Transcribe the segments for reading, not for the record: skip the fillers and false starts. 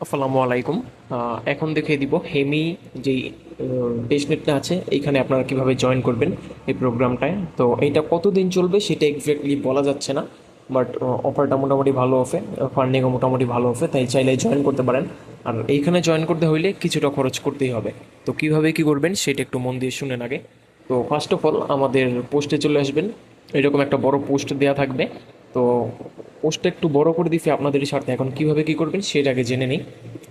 আসসালামু আলাইকুম। এখন দেখিয়ে দিব হেমি যেই টেস্টনেটটা আছে এইখানে আপনারা কিভাবে জয়েন করবেন এই প্রোগ্রামটায়। তো এইটা কতদিন চলবে সেটা এক্স্যাক্টলি বলা যাচ্ছে না, বাট অফারটা মোটামুটি ভালো অফে, ফান্ডিংও মোটামুটি ভালো অফে, তাই চাইলে জয়েন করতে পারেন। আর এইখানে জয়েন করতে হইলে কিছুটা খরচ করতেই হবে। তো কিভাবে কি করবেন সেটা একটু মন দিয়ে শুনেন আগে। তো ফার্স্ট অফ অল আমাদের পোস্টে চলে আসবেন, এরকম একটা বড় পোস্ট দেওয়া থাকবে। তো পোস্টটা একটু বড় করে দিছি আপনাদের স্বার্থে। এখন কিভাবে কি করবেন সেটা আগে জেনে নিই।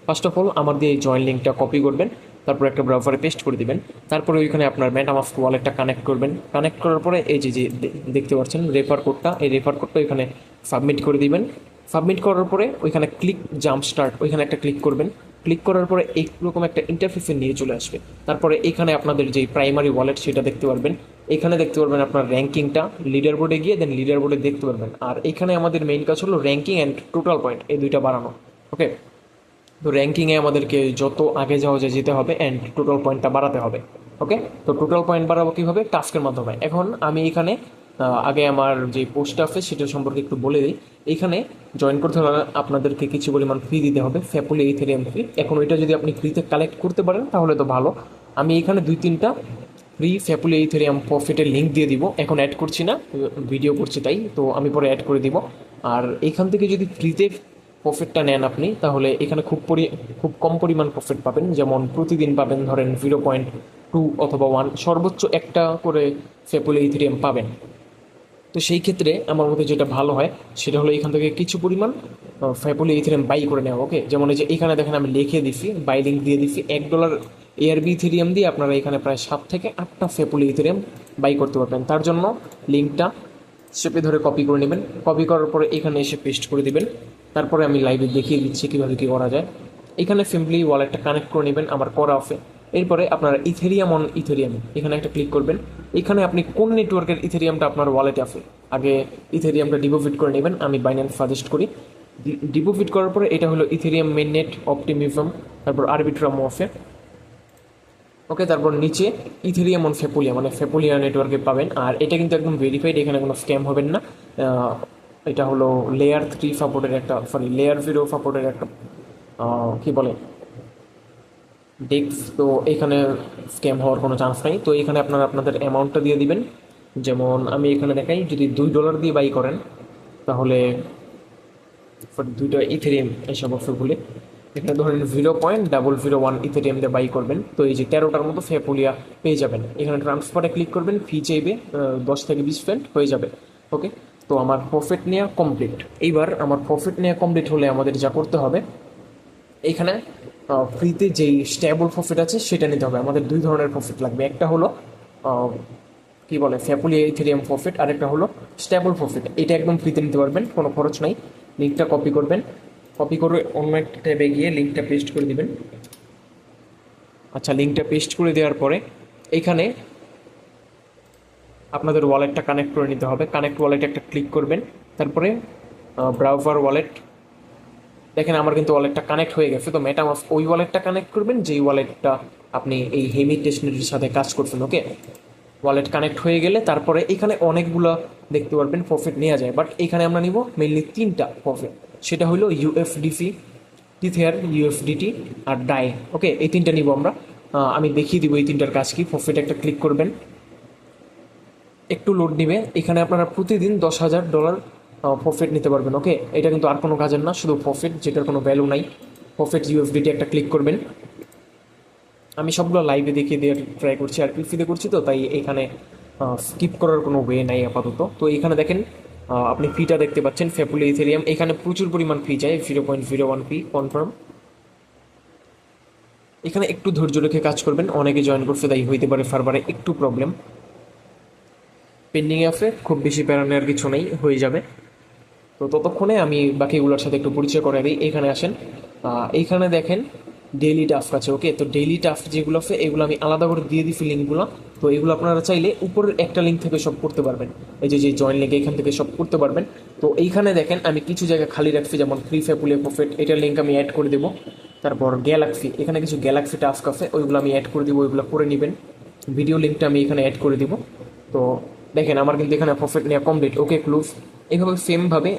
ফার্স্ট অফ অল আমার দিয়ে এই জয়েন লিঙ্কটা কপি করবেন, তারপর একটা ব্রাউজারে পেস্ট করে দিবেন। তারপরে ওইখানে আপনার মেটামাস্ক ওয়ালেটটা কানেক্ট করবেন। কানেক্ট করার পরে এই যে যে দেখতে পাচ্ছেন রেফার কোডটা, এই রেফার কোডটা ওইখানে সাবমিট করে দিবেন। সাবমিট করার পরে ওইখানে ক্লিক জাম্প স্টার্ট, ওইখানে একটা ক্লিক করবেন। ক্লিক করার পরে এইরকম একটা ইন্টারফেসে নিয়ে চলে আসবে। তারপরে এখানে আপনাদের যে প্রাইমারি ওয়ালেট সেটা দেখতে পারবেন। এখানে দেখতে পারবেন আপনার র্যাঙ্কিংটা, লিডার বোর্ডে গিয়ে দেন লিডার বোর্ডে দেখতে পারবেন। আর এখানে আমাদের মেইন কাজ হলো র্যাঙ্কিং অ্যান্ড টোটাল পয়েন্ট, এই দুইটা বাড়ানো। ওকে, তো র্যাঙ্কিংয়ে আমাদেরকে যত আগে যাওয়া যায় যেতে হবে অ্যান্ড টোটাল পয়েন্টটা বাড়াতে হবে। ওকে, তো টোটাল পয়েন্ট বাড়াবো কীভাবে? টাস্কের মাধ্যমে। এখন আমি এখানে আগে আমার যে পোস্ট আছে সেটা সম্পর্কে একটু বলে দিই। এইখানে জয়েন করতে হলে আপনাদেরকে কিছু পরিমাণ ফি দিতে হবে, ফ্যাপুলি ইথেরিয়াম ফি। এখন ওইটা যদি আপনি ফ্রিতে কালেক্ট করতে পারেন তাহলে তো ভালো। আমি এখানে দুই তিনটা ফ্রি ফ্যাপুলি ইথেরিয়াম প্রফিটের লিঙ্ক দিয়ে দিব, এখন অ্যাড করছি না, ভিডিও করছি তাই, তো আমি পরে অ্যাড করে দিব। আর এখান থেকে যদি ফ্রিতে প্রফিটটা নেন আপনি, তাহলে এখানে খুব কম পরিমাণ প্রফিট পাবেন। যেমন প্রতিদিন পাবেন ধরেন 0.2 অথবা 1, সর্বোচ্চ একটা করে ফ্যাপুলি ইথেরিয়াম পাবেন। তো সেই ক্ষেত্রে আমার মতে যেটা ভালো হয় সেটা হলো এখান থেকে কিছু পরিমাণ ফ্যাপুলি ইথেরিয়াম বাই করে নেওয়া। ওকে, যেমন এই যে এখানে দেখেন আমি লিখে দিছি, বাই লিঙ্ক দিয়ে দিছি $1 এআরবি ইথেরিয়াম দিয়ে আপনারা এখানে প্রায় 7 থেকে 8টা ফ্যাপুলি ইথেরিয়াম বাই করতে পারবেন। তার জন্য লিঙ্কটা চেপে ধরে কপি করে নেবেন। কপি করার পরে এখানে এসে পেস্ট করে দিবেন। তারপরে আমি লাইভে দেখিয়ে দিচ্ছি কীভাবে কী করা যায়। এখানে সিম্পলি ওয়ালেটটা কানেক্ট করে নেবেন, আমার করা আছে। এরপরে আপনারা ইথেরিয়াম অন ইথেরিয়াম এখানে একটা ক্লিক করবেন। এখানে আপনি কোন নেটওয়ার্কের ইথেরিয়ামটা আপনার ওয়ালেটে আছে আগে ইথেরিয়ামটা ডিপোজিট করে নেবেন। আমি বাইন্যান্স সাজেস্ট করি। ডিপোজিট করার পরে এটা হলো ইথেরিয়াম মেইন নেট, অপটিমিজম, তারপর আরবিট্রাম ওয়াফে। ওকে, তারপর নিচে ইথেরিয়াম অন ফেপুলিয়া মানে ফেপুলিয়া নেটওয়ার্কে পাবেন। আর এটা কিন্তু একদম ভেরিফাইড, এখানে কোনো স্ক্যাম হবেন না। এটা হলো লেয়ার 3 সাপোর্টের একটা, সরি লেয়ার 0 সাপোর্টের একটা কি বলে ডেক্স। তো এখানে স্ক্যাম হওয়ার কোনো চান্স নাই। তো এখানে আপনারা আপনাদের অ্যামাউন্টটা দিয়ে দিবেন। যেমন আমি এখানে দেখাই, যদি $2 দিয়ে বাই করেন তাহলে দুইটা ইথেরিয়াম এসব অফার ভুলে এখানে ধরেন 0.001 ইথেরিয়াম দিয়ে বাই করবেন। তো এই যে 13টার মতো ফেপুলিয়া পেয়ে যাবেন। এখানে ট্রান্সফারে ক্লিক করবেন, ফি চাইবে 10 থেকে 20 সেন্ট হয়ে যাবে। ওকে, তো আমার প্রফিট নেওয়া কমপ্লিট। এইবার আমার প্রফিট নেওয়া কমপ্লিট হলে আমাদের যা করতে হবে, এইখানে ফ্রিতে যেই স্টেবল প্রফিট আছে সেটা নিতে হবে। আমাদের দুই ধরনের প্রফিট লাগবে, একটা হলো কি বলে ফ্যাপুলি ইথেরিয়াম প্রফিট, আর একটা হলো স্টেবল প্রফিট। এটা একদম ফ্রিতে নিতে পারবেন, কোনো খরচ নাই। লিঙ্কটা কপি করবেন, কপি করে অন্য একটা ট্যাবে গিয়ে লিঙ্কটা পেস্ট করে দিবেন। আচ্ছা, লিঙ্কটা পেস্ট করে দেওয়ার পরে এইখানে আপনাদের ওয়ালেটটা কানেক্ট করে নিতে হবে। কানেক্ট ওয়ালেটে একটা ক্লিক করবেন, তারপরে ব্রাউজার ওয়ালেট। দেখেন আমার কিন্তু ওয়ালেটটা কানেক্ট হয়ে গেছে। তো মেটামাস্ক ওই ওয়ালেটটা কানেক্ট করবেন যেই ওয়ালেটটা আপনি এই হেমি টেস্টনেটের সাথে কাজ করছেন। ওকে, ওয়ালেট কানেক্ট হয়ে গেলে তারপরে এখানে অনেকগুলো দেখতে পারবেন প্রফিট নেওয়া যায়, বাট এখানে আমরা নিব মেইনলি 3টা প্রফিট। সেটা হলো ইউএফডিসি, টিথেয়ার, ইউএফডিটি আর ডাই। ওকে, এই 3টা নিব আমরা। আমি দেখিয়ে দিব এই 3টার কাজ কি। প্রফিট একটা ক্লিক করবেন, একটু লোড নিবে। এখানে আপনারা প্রতিদিন $10,000 প্রফিট নিতে পারবেন। ওকে, এটা কিন্তু আর কোনো কাজের না, শুধু প্রফিট যেটার কোনো ভ্যালু নাই। প্রফিট ইউএফডিটি একটা ক্লিক করবেন। আমি সবগুলো লাইভে দেখিয়ে দিয়ে ট্রাই করছি, আর পিসিতে করছি তো তাই এখানে স্কিপ করার কোনো ওয়ে নাই আপাতত। তো এখানে দেখেন আপনি ফিটা দেখতে পাচ্ছেন, ফ্যাপুলি ইথেরিয়াম। এখানে প্রচুর পরিমাণ ফি চাই, 0.01 ফি কনফার্ম। এখানে একটু ধৈর্য রেখে কাজ করবেন, অনেকে জয়েন করছে তাই হইতে পারে সার্ভারে একটু প্রবলেম। পেন্ডিংয়ে আছে, খুব বেশি প্যারা নেওয়ার কিছু নেই, হয়ে যাবে। তো ততক্ষণে আমি বাকিগুলোর সাথে একটু পরিচয় করে দিই। এইখানে আসেন, এইখানে দেখেন ডেইলি টাস্ক আছে। ওকে, তো ডেইলি টাস্ক যেগুলো আছে এগুলো আমি আলাদা করে দিয়ে দিচ্ছি লিঙ্কগুলো। তো এগুলো আপনারা চাইলে উপরের একটা লিঙ্ক থেকে সব করতে পারবেন, এই যে যে জয়েন লিঙ্ক এখান থেকে সব করতে পারবেন। তো এইখানে দেখেন আমি কিছু জায়গা খালি রাখছি, যেমন ফ্রি ফ্যাপুলি প্রফিট, এটার লিঙ্ক আমি অ্যাড করে দেবো। তারপর গ্যালাক্সি, এখানে কিছু গ্যালাক্সি টাস্ক আছে, ওইগুলো আমি অ্যাড করে দিব, ওইগুলো করে নেবেন। ভিডিও লিঙ্কটা আমি এখানে অ্যাড করে দিব। তো দেখেন আমার কিন্তু এখানে প্রফিট নেওয়া কমপ্লিট। ওকে ক্লোজ। এইভাবে সেমভাবে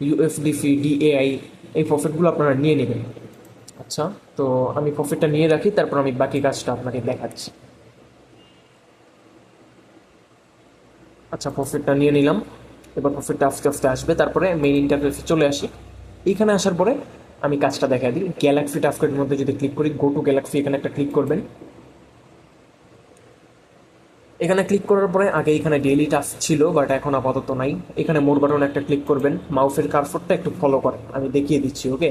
ইউএসডিসি, ডিএআই এই প্রফিটগুলো আপনারা নিয়ে নেবেন। আচ্ছা, তো আমি প্রফিটটা নিয়ে রাখি, তারপর আমি বাকি কাজটা আপনাকে দেখাচ্ছি। আচ্ছা, প্রফিটটা নিয়ে নিলাম। এবার প্রফিটটা আস্তে আস্তে আসবে, তারপরে মেইন ইন্টারফেসে চলে আসি। এইখানে আসার পরে আমি কাজটা দেখা দিই। গ্যালাক্সি টাস্কের মধ্যে যদি ক্লিক করি, গো টু গ্যালাক্সি, এখানে একটা ক্লিক করবেন। এখানে ক্লিক করার পরে আগে এখানে ডেইলি টাস্ক ছিল, বাট এখন আপাতত নাই। এখানে মোর বাটন একটা ক্লিক করবেন, মাউসের কার্সরটা একটু ফলো করেন, আমি দেখিয়ে দিচ্ছি। ওকে,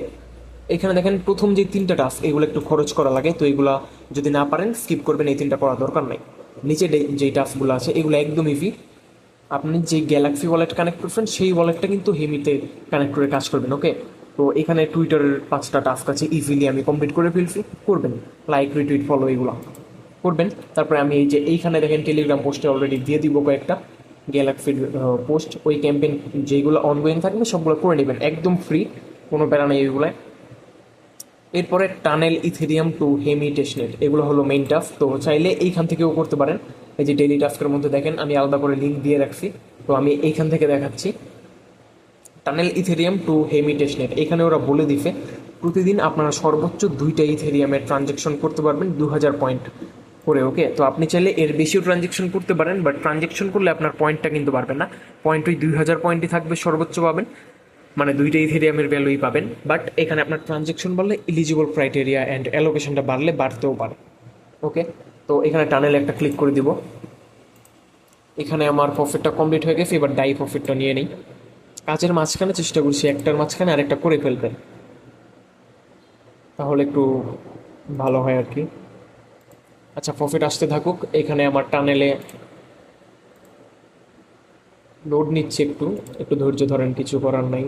এখানে দেখেন প্রথম যে 3টা টাস্ক, এগুলো একটু খরচ করা লাগে, তো এগুলা যদি না পারেন স্কিপ করবেন, এই 3টা করার দরকার নাই। নিচে যেই টাস্কগুলো আছে এগুলো একদম ইজি। আপনি যে গ্যালাক্সি ওয়ালেট কানেক্ট করবেন সেই ওয়ালেটটা কিন্তু হেমিতে কানেক্ট করে কাজ করবেন। ওকে, তো এখানে টুইটারের 5টা টাস্ক আছে, ইজিলি আমি কমপ্লিট করে ফেলছি। করবেন লাইক, রিটুইট, ফলো এগুলো করবেন। তারপরে আমি এই যে এইখানে দেখেন টেলিগ্রাম পোস্টে অলরেডি দিয়ে দিব কয়েকটা গ্যালাক্সির পোস্ট। ওই ক্যাম্পেইন যেগুলো অনগোয়িং থাকবে সবগুলো করে নেবেন, একদম ফ্রি, কোনো প্যারা নেই ওইগুলায়। এরপরে tunnel Ethereum to Hemi testnet, এগুলো হলো মেইন টাস্ক। তো চাইলে এইখান থেকেও করতে পারেন। এই যে ডেইলি টাস্কের মধ্যে দেখেন আমি আলাদা করে লিঙ্ক দিয়ে রাখছি, তো আমি এইখান থেকে দেখাচ্ছি। Tunnel Ethereum to Hemi testnet, এখানে ওরা বলে দিছে প্রতিদিন আপনারা সর্বোচ্চ 2টা ইথেরিয়ামের ট্রানজ্যাকশন করতে পারবেন 2000 পয়েন্ট করে। ওকে, তো আপনি চাইলে এর বেশিও ট্রানজ্যাকশন করতে পারেন, বাট ট্রানজ্যাকশন করলে আপনার পয়েন্টটা কিন্তু বাড়বে না। পয়েন্ট ওই 2000 পয়েন্টই থাকবে, সর্বোচ্চ পাবেন, মানে 2টা ইথেরিয়ামের ভ্যালুই পাবেন। বাট এখানে আপনার ট্রানজ্যাকশন বাড়লে এলিজিবল ক্রাইটেরিয়া অ্যান্ড অ্যালোকেশনটা বাড়লে বাড়তেও পারে। ওকে, তো এখানে টানেলে একটা ক্লিক করে দিব। এখানে আমার প্রফিটটা কমপ্লিট হয়ে গেছে, এবার ডাই প্রফিটটা নিয়ে নিই। কাজের মাঝখানে চেষ্টা করছি একটার মাঝখানে আরেকটা করে ফেলবেন, তাহলে একটু ভালো হয় আর কি। আচ্ছা, প্রফিট আসতে থাকুক। এখানে আমার টানেলে লোড নিচ্ছে, একটু একটু ধৈর্য ধরেন, কিছু করার নাই।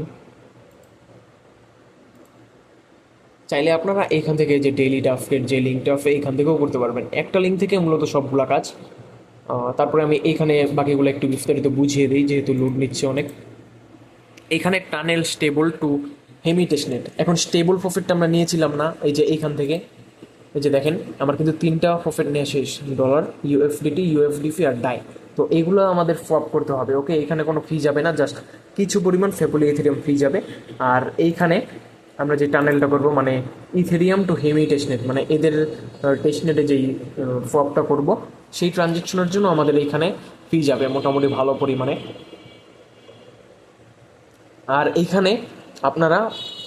চাইলে আপনারা এখান থেকে যে ডেইলি টাস্কের যে লিঙ্কটা আছে এখান থেকেও করতে পারবেন, একটা লিঙ্ক থেকে মূলত সবগুলা কাজ। তারপরে আমি এখানে বাকিগুলো একটু বিস্তারিত বুঝিয়ে দিই, যেহেতু লোড নিচ্ছে অনেক। এখানে টানেল স্টেবল টু হেমিটেসনেট, এখন স্টেবল প্রফিটটা আমরা নিয়েছিলাম না, এই যে এইখান থেকে। এই যে দেখেন আমার কিন্তু 3টা প্রফিট নিয়ে শেষ, ডলার, ইউএফডিটি, ইউএফডিসি আর ডাই। তো এইগুলো আমাদের সোয়াপ করতে হবে। ওকে, এখানে কোনো ফি যাবে না, জাস্ট কিছু পরিমাণ ফেপুলি ইথেরিয়াম ফি যাবে। আর এইখানে আমরা যে টানেলটা করব, মানে ইথেরিয়াম টু হেমি টেস্টনেট, মানে এদের টেস্টনেটে যেই সোয়াপটা করব সেই ট্রানজেকশনের জন্য আমাদের এইখানে ফি যাবে মোটামুটি ভালো পরিমাণে। আর এইখানে আপনারা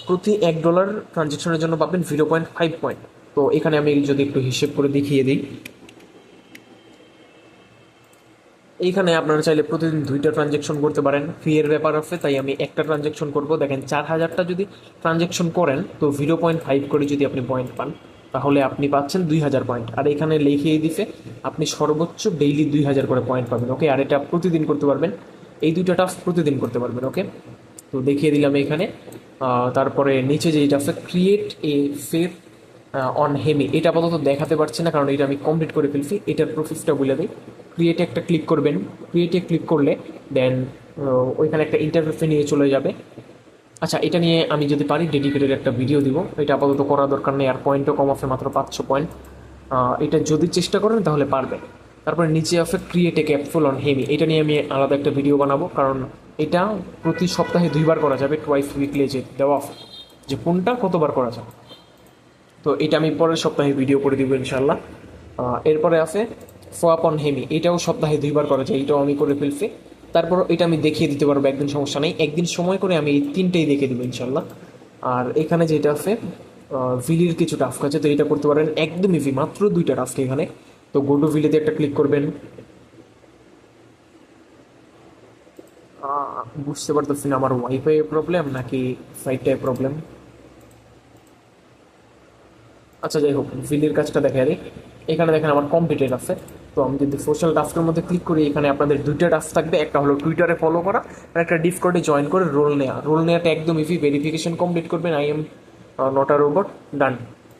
প্রতি $1 ট্রানজেকশনের জন্য পাবেন 0.5 পয়েন্ট। তো এখানে আমি যদি একটু হিসেব করে দেখিয়ে দিই, এইখানে আপনারা চাইলে প্রতিদিন 2টা ট্রানজেকশন করতে পারেন, ফি এর ব্যাপার আছে তাই আমি একটা ট্রানজেকশন করব। দেখেন 4000টা যদি ট্রানজেকশন করেন, তো 0.5 করে যদি আপনি পয়েন্ট পান, তাহলে আপনি পাচ্ছেন 2000 পয়েন্ট। আর এখানে লিখিয়ে দিছে আপনি সর্বোচ্চ ডেইলি 2000 করে পয়েন্ট পাবেন। ওকে, আর এটা প্রতিদিন করতে পারবেন, এই 2টা টাস্ক প্রতিদিন করতে পারবেন। ওকে, তো দেখিয়ে দিলাম এখানে। তারপরে নিচে যেটা আছে ক্রিয়েট এ ফের অন হেমি, এটা আপাতত দেখাতে পারছি না কারণ এটা আমি কমপ্লিট করে ফেলছি। এটার প্রসেসটা বলে দিই। ক্রিয়েটে একটা ক্লিক করবেন, ক্রিয়েটে ক্লিক করলে দেন ওইখানে একটা ইন্টারফেসে নিয়ে চলে যাবে। আচ্ছা, এটা নিয়ে আমি যদি পারি ডেডিকেটেড একটা ভিডিও দিব, এটা আপাতত করার দরকার নেই। আর পয়েন্টও কম আছে, মাত্র 500 পয়েন্ট। এটা যদি চেষ্টা করেন তাহলে পারবেন। তারপরে নিচে আছে create A capsule on hemi, এটা নিয়ে আমি আলাদা একটা ভিডিও বানাবো, কারণ এটা প্রতি সপ্তাহে 2বার করা যাবে, টোয়াইস উইকলি যে দেওয়া আছে, যে কোনটা কতবার করা যায়। তো এটা আমি পরের সপ্তাহে ভিডিও করে দিব ইনশাল্লাহ। এরপরে আছে সোয়াপ অন হেমি, এটাও সপ্তাহে 2বার করা যায়, এটাও আমি করে ফেলছি। তারপর এটা আমি দেখিয়ে দিতে পারবো একদিন, সমস্যা নেই, একদিন সময় করে আমি এই 3টেই দেখিয়ে দেবো ইনশাল্লাহ। আর এখানে যেটা আছে ভিলির কিছু টাস্ক আছে, তো এটা করতে পারেন একদম ইজি, মাত্র 2টা টাস্ক এখানে। তো গো টু ভিলেতে একটা ক্লিক করবেন। বুঝতে পারতেছি না আমার ওয়াইফাই প্রবলেম নাকি সাইটটায় প্রবলেম। আচ্ছা, যাই হোক, ভিলির কাজটা দেখা দিই। এখানে দেখেন আমার কমপ্লিটেড আছে। তো আমি যদি সোশ্যাল টাস্কের মধ্যে ক্লিক করি, এখানে আপনাদের 2টা টাস্ক থাকবে, একটা হলো টুইটারে ফলো করা আর একটা ডিসকর্ডে জয়েন করে রোল নেওয়া। রোল নেওয়াটা একদম ইজি, ভেরিফিকেশন কমপ্লিট করবেন, I am not a robot, done,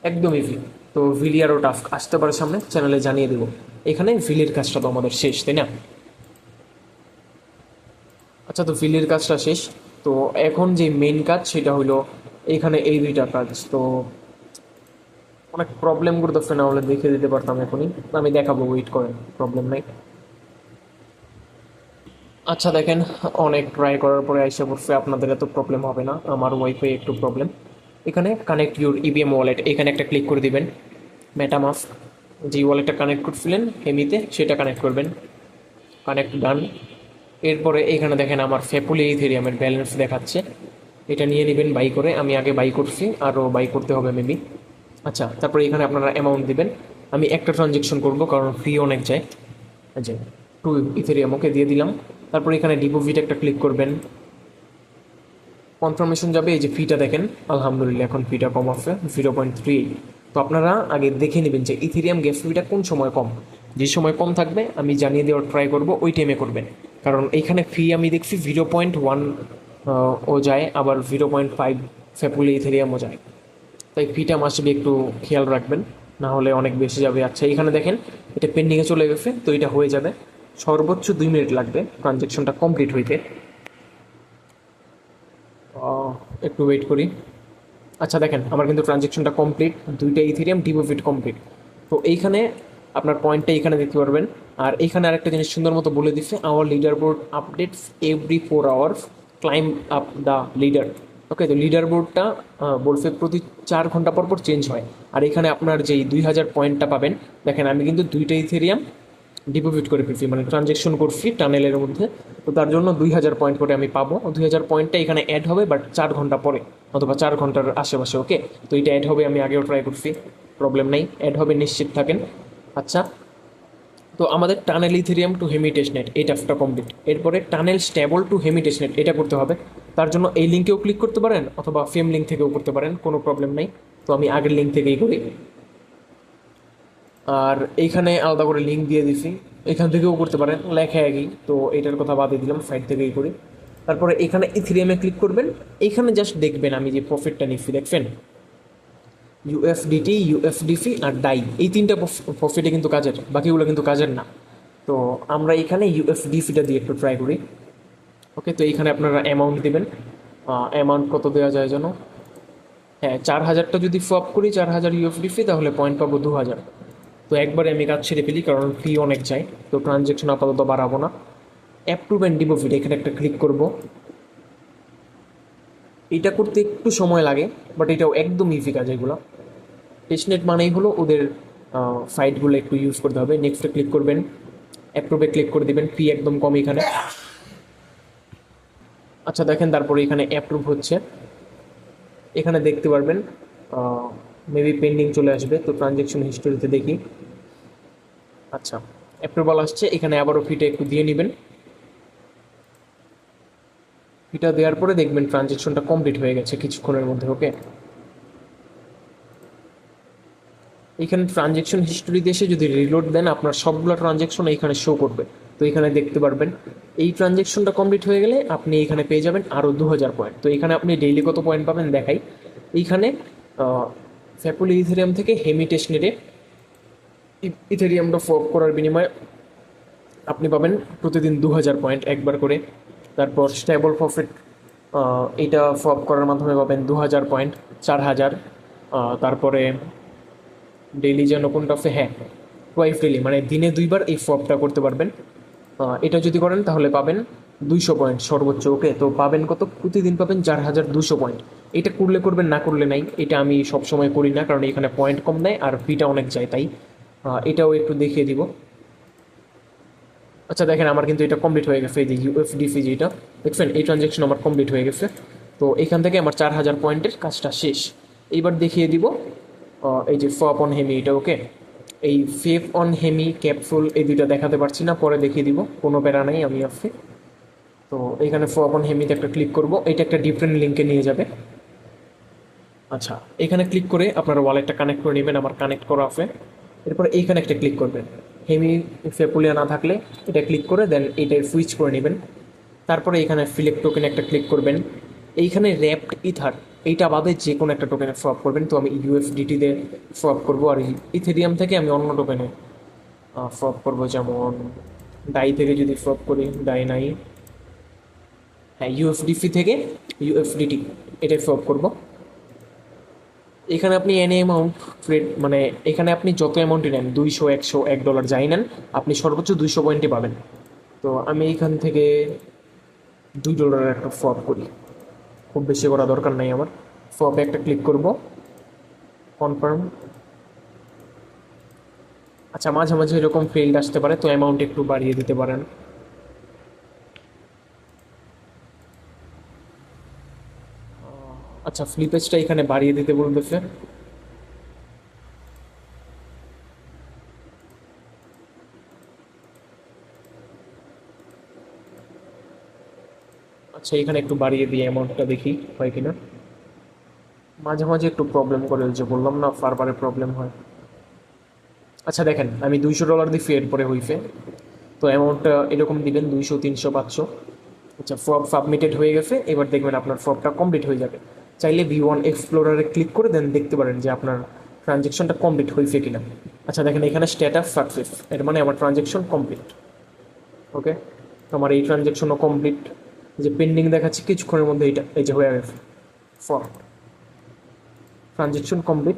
একদম ইজি। তো ভিলিয়ারও টাস্ক আসতে পারে সামনে, চ্যানেলে জানিয়ে দেবো। এখানে ভিলির কাজটা তো আমাদের শেষ, তাই না? আচ্ছা, তো ভিলির কাজটা শেষ। তো এখন যে মেইন কাজ সেটা হলো এখানে এই 2টা কাজ। তো অনেক প্রবলেম করতেছে, না হলে দেখে দিতে পারতাম এখনই, আমি দেখাবো, ওয়েট করেন, প্রবলেম নাই। আচ্ছা দেখেন, অনেক ট্রাই করার পরে আইসা পড়ছে, আপনাদের এত প্রবলেম হবে না, আমার ওয়াইফাই একটু প্রবলেম। এখানে কানেক্ট ইউর ইভিএম ওয়ালেট, এখানে একটা ক্লিক করে দিবেন। মেটামাস্ক যে ওয়ালেটটা কানেক্ট করছিলেন হেমিতে সেটা কানেক্ট করবেন, কানেক্ট ডান। এরপরে এখানে দেখেন আমার ফেপুলি ইথেরিয়ামের ব্যালেন্স দেখাচ্ছে, এটা নিয়ে নেবেন বাই করে। আমি আগে বাই করছি, আরও বাই করতে হবে মেবি। আচ্ছা, তারপরে এখানে আপনারা অ্যামাউন্ট দিবেন। আমি একটা ট্রানজেকশন করব কারণ ফ্রি অনেক যায়, যে 2 ইথেরিয়াম ওকে দিয়ে দিলাম। তারপরে এখানে ডিপোজিট একটা ক্লিক করবেন, কনফার্মেশন যাবে। এই যে ফিটা দেখেন, আলহামদুলিল্লাহ এখন ফিটা কম আছে 0.3। তো আপনারা আগে দেখে নেবেন যে ইথেরিয়াম গ্যাস ফিটা কোন সময় কম। যে সময় কম থাকবে আমি জানিয়ে দেওয়ার ট্রাই করব, ওই টাইমে করবেন। কারণ এইখানে ফি আমি দেখছি 0.1 ও যায়, আবার 0.5 ফেপুলি ইথেরিয়ামও যায়। তাই ফিটা মাসবে একটু খেয়াল রাখবেন, না হলে অনেক বেশি যাবে। আচ্ছা, এখানে দেখেন এটা পেন্ডিংয়ে চলে গেছে, তো এটা হয়ে যাবে। সর্বোচ্চ 2 মিনিট লাগবে ট্রানজ্যাকশনটা কমপ্লিট হইতে। একটু ওয়েট করি। আচ্ছা দেখেন আমার কিন্তু ট্রানজ্যাকশনটা কমপ্লিট, 2টা ইথেরিয়াম ডিপোজিট কমপ্লিট। তো এইখানে আপনার পয়েন্টটা এখানে দেখতে পারবেন। আর এইখানে আরেকটা জিনিস সুন্দর মতো বলে দিচ্ছে, our leader board updates every 4 hours, climb up the leader. Okay, তো লিডার বোর্ডটা বলছে প্রতি 4 ঘন্টা পর পর চেঞ্জ হয়। আর এখানে আপনার যেই 2000 পয়েন্টটা পাবেন, দেখেন আমি কিন্তু 2টা ইথেরিয়াম ডিপোজিট করে ফেলছি, মানে ট্রানজ্যাকশন করছি টানেলের মধ্যে। তো তার জন্য 2000 পয়েন্ট করে আমি পাবো। 2000 পয়েন্টটা এখানে অ্যাড হবে, বাট 4 ঘন্টা পরে অথবা 4 ঘন্টার আশেপাশে। ওকে, তো এটা অ্যাড হবে, আমি আগেও ট্রাই করছি, প্রবলেম নেই, অ্যাড হবে নিশ্চিত থাকেন। আচ্ছা, তো আমাদের tunnel Ethereum to Hemi testnet এই টাস্কটা কমপ্লিট। এরপরে tunnel stable to Hemi testnet এটা করতে হবে। তার জন্য এই লিঙ্কেও ক্লিক করতে পারেন অথবা ফেম লিঙ্ক থেকেও করতে পারেন, কোনো প্রবলেম নেই। তো আমি আগের লিঙ্ক থেকেই করি। আর এইখানে আলাদা করে লিঙ্ক দিয়ে দিছি, এখান থেকেও করতে পারেন, লেখা একই। তো এটার কথা বাদে দিলাম, সাইড থেকেই করি। তারপরে এখানে ইথেরিয়ামে ক্লিক করবেন। এইখানে জাস্ট দেখবেন আমি যে প্রফিটটা নিচ্ছি, দেখবেন ইউএফডিটি, ইউএফডিসি আর ডাই, এই 3টা প্রফিটে কিন্তু কাজের, বাকিগুলো কিন্তু কাজের না। তো আমরা এখানে ইউএফডিসিটা দিয়ে একটু ট্রাই করি। ওকে, তো এইখানে আপনারা অ্যামাউন্ট দেবেন। অ্যামাউন্ট কত দেওয়া যায় যেন, হ্যাঁ 4000টা যদি সোয়াপ করি 4000 ইউএফডিসি, তাহলে পয়েন্ট পাবো 2000। তো একবারে আমি কাজ ছেড়ে ফেলি কারণ ফি অনেক চাই, তো ট্রানজ্যাকশন আপাতত বাড়াবো না। অ্যাপ্রুভ অ্যান্ড ডিপোজিট এখানে একটা ক্লিক করব। এটা করতে একটু সময় লাগে, বাট এটাও একদম ইজি কাজ। এগুলো টেস্টনেট মানেই হলো ওদের সাইটগুলো একটু ইউজ করতে হবে। নেক্সটে ক্লিক করবেন, অ্যাপ্রুভে ক্লিক করে দিবেন, ফি একদম কম এখানে। আচ্ছা দেখেন, তারপরে এখানে অ্যাপ্রুভ হচ্ছে, এখানে দেখতে পারবেন মেবি পেন্ডিং চলে আসবে। তো ট্রানজ্যাকশন হিস্টোরিতে দেখি, আচ্ছা অ্যাপ্রুভাল আসছে। এখানে আবারও ফিটা একটু দিয়ে নেবেন। ফিটা দেওয়ার পরে দেখবেন ট্রানজ্যাকশনটা কমপ্লিট হয়ে গেছে কিছুক্ষণের মধ্যে। ওকে, এখানে ট্রানজ্যাকশন হিস্টোরিতে এসে যদি রিলোড দেন আপনার সবগুলো ট্রানজ্যাকশন এইখানে শো করবে। তো এখানে দেখতে পারবেন এই ট্রানজ্যাকশনটা কমপ্লিট হয়ে গেলে আপনি এখানে পেয়ে যাবেন আরও 2000 পয়েন্ট। তো এখানে আপনি ডেইলি কত পয়েন্ট পাবেন দেখাই। এইখানে ফ্যাপুলি ইথেরিয়াম থেকে হেমি টেস্টনেটে ইথেরিয়ামটা ফপ করার বিনিময়ে আপনি পাবেন প্রতিদিন 2000 পয়েন্ট একবার করে। তারপর স্টেবল প্রফিট এটা ফপ করার মাধ্যমে পাবেন 2000 পয়েন্ট, 4000। তারপরে ডেইলি যেন কোনটা আছে, হ্যাঁ টুয়াইস ডেইলি, মানে দিনে 2বার এই ফপটা করতে পারবেন। এটা যদি করেন তাহলে পাবেন 200 পয়েন্ট সর্বোচ্চ। ওকে, তো পাবেন কত, প্রতিদিন পাবেন 4200 পয়েন্ট। এটা করলে করবেন, না করলে নাই। এটা আমি সবসময় করি না কারণ এখানে পয়েন্ট কম দেয় আর ফিটা অনেক যায়, তাই এটাও একটু দেখিয়ে দিব। আচ্ছা দেখেন আমার কিন্তু এটা কমপ্লিট হয়ে গেছে, এই যে ইউএফডিসি যেটা দেখছেন, এই ট্রানজ্যাকশন আমার কমপ্লিট হয়ে গেছে। তো এখান থেকে আমার 4000 পয়েন্টের কাজটা শেষ। এইবার দেখিয়ে দিব এই যে ফপ অন হেমি এটা। ওকে, এই ফেপ অন হেমি ক্যাপসুল এই দুইটা দেখাতে পারছি না, পরে দেখিয়ে দিব, কোনো প্যারা নাই, আমি আসছি। তো এখানে ফপ অন হেমিতে একটা ক্লিক করব, এটা একটা ডিফারেন্ট লিঙ্কে নিয়ে যাবে। আচ্ছা, এখানে ক্লিক করে আপনার ওয়ালেটটা কানেক্ট করে নেবেন, আমার কানেক্ট করা আছে। এরপর এইখানে একটা ক্লিক করবেন, হেমি ফেপুলিয়া না থাকলে এটা ক্লিক করে দেন এটা সুইচ করে নেবেন। তারপরে এখানে সিলেক্ট টোকেন একটা ক্লিক করবেন। এইখানে র্যাপড ইথার এইটা বাদে যে কোনো একটা টোকেনে সোয়াপ করবেন। তো আমি ইউএসডিটিতে সোয়াপ করবো, আর ইথেরিয়াম থেকে আমি অন্য টোকেনে সোয়াপ করবো, যেমন ডাই থেকে যদি সোয়াপ করি, ডাই নাই, হ্যাঁ ইউএফডিসি থেকে ইউএফডিটি এটাই সোয়াপ করবো। এখানে আপনি এনি অ্যামাউন্ট ট্রেড, মানে এখানে আপনি যত অ্যামাউন্টই নেন, 200, 100, $1 যাই নেন, আপনি সর্বোচ্চ 200 পয়েন্টই পাবেন। তো আমি এইখান থেকে $2 একটা সোয়াপ করি, খুব বেশি করা দরকার নাই আমার। ফপে একটা ক্লিক করব, কনফার্ম। আচ্ছা, মাঝে মাঝে এরকম ফেল্ড আসতে পারে, তো অ্যামাউন্ট একটু বাড়িয়ে দিতে পারেন। আচ্ছা, ফ্লিপেজটা এখানে বাড়িয়ে দিতে বলতেছে। আচ্ছা, এখানে একটু বাড়িয়ে দিয়ে অ্যামাউন্টটা দেখি হয় কিনা। মাঝে মাঝে একটু প্রবলেম করে, ওই যে বললাম না, বারবারে প্রবলেম হয়। আচ্ছা দেখেন, আমি $200 দিচ্ছি, এরপরে হইছে। তো অ্যামাউন্টটা এরকম দিবেন, 200, 300, 500। আচ্ছা, ফর্ম সাবমিটেড হয়ে গেছে, এবার দেখবেন আপনার ফর্মটা কমপ্লিট হয়ে যাবে। চাইলে V1 এক্সপ্লোরারে ক্লিক করে দেন, দেখতে পারেন যে আপনার ট্রানজ্যাকশনটা কমপ্লিট হয়েছে কিনা। আচ্ছা দেখেন, এখানে স্ট্যাটাস সাকসেস, এর মানে আমার ট্রানজ্যাকশন কমপ্লিট। ওকে, তো আমার এই ট্রানজ্যাকশনও কমপ্লিট। যে পেন্ডিং দেখাচ্ছে, কিছুক্ষণের মধ্যে এটা এই যে হয়ে গেছে, ফর্ম ট্রানজ্যাকশন কমপ্লিট।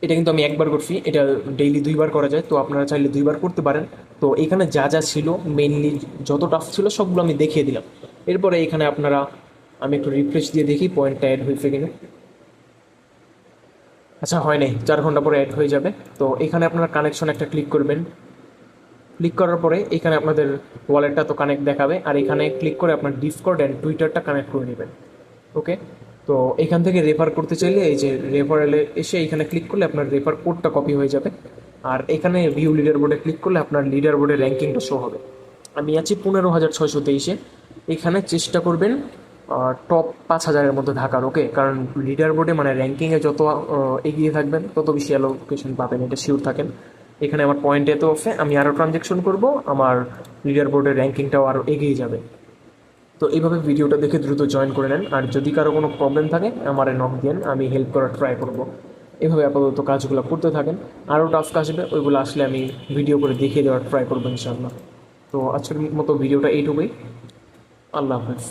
এটা কিন্তু আমি একবার করছি, এটা ডেইলি 2বার করা যায়, তো আপনারা চাইলে 2বার করতে পারেন। তো এখানে যা যা ছিল মেইনলি, যত টাস্ক ছিল সবগুলো আমি দেখিয়ে দিলাম। এরপরে এখানে আপনারা, আমি একটু রিফ্রেশ দিয়ে দেখি পয়েন্টটা অ্যাড হয়েছে কিনা। আচ্ছা, হয় নাই, 4 ঘন্টা পরে অ্যাড হয়ে যাবে। তো এখানে আপনারা কানেকশন একটা ক্লিক করবেন। ক্লিক করার পরে এখানে আপনাদের ওয়ালেটটা তো কানেক্ট দেখাবে, আর এখানে ক্লিক করে আপনার ডিসকর্ড অ্যান্ড টুইটারটা কানেক্ট করে নেবেন। ওকে, তো এখান থেকে রেফার করতে চাইলে এই যে রেফারেলে এসে এখানে ক্লিক করলে আপনার রেফার কোডটা কপি হয়ে যাবে। আর এখানে ভিউ লিডার বোর্ডে ক্লিক করলে আপনার লিডার বোর্ডের র্যাঙ্কিংটা শো হবে। আমি আছি 15,623-এ। এখানে চেষ্টা করবেন টপ 5,000-এর মধ্যে থাকার। ওকে, কারণ লিডার বোর্ডে মানে র্যাঙ্কিংয়ে যত এগিয়ে থাকবেন তত বেশি অ্যালোকেশন পাবেন, এটা শিওর থাকেন। এখানে আমার পয়েন্ট এত আছে, আমি আরও ট্রানজ্যাকশন করব, আমার লিডার বোর্ডের র্যাঙ্কিংটাও আরও এগিয়ে যাবে। তো এইভাবে ভিডিওটা দেখে দ্রুত জয়েন করে নেন, আর যদি কারো কোনো প্রবলেম থাকে আমারে নক দেন, আমি হেল্প করার ট্রাই করব। এভাবে আপাতত কাজগুলো করতে থাকেন, আরও টাস্ক আসবে, ওইগুলো আসলে আমি ভিডিও করে দেখিয়ে দেওয়ার ট্রাই করবো ইনশাআল্লাহ। তো আজকের মতো ভিডিওটা এইটুকুই। আল্লাহ হাফেজ।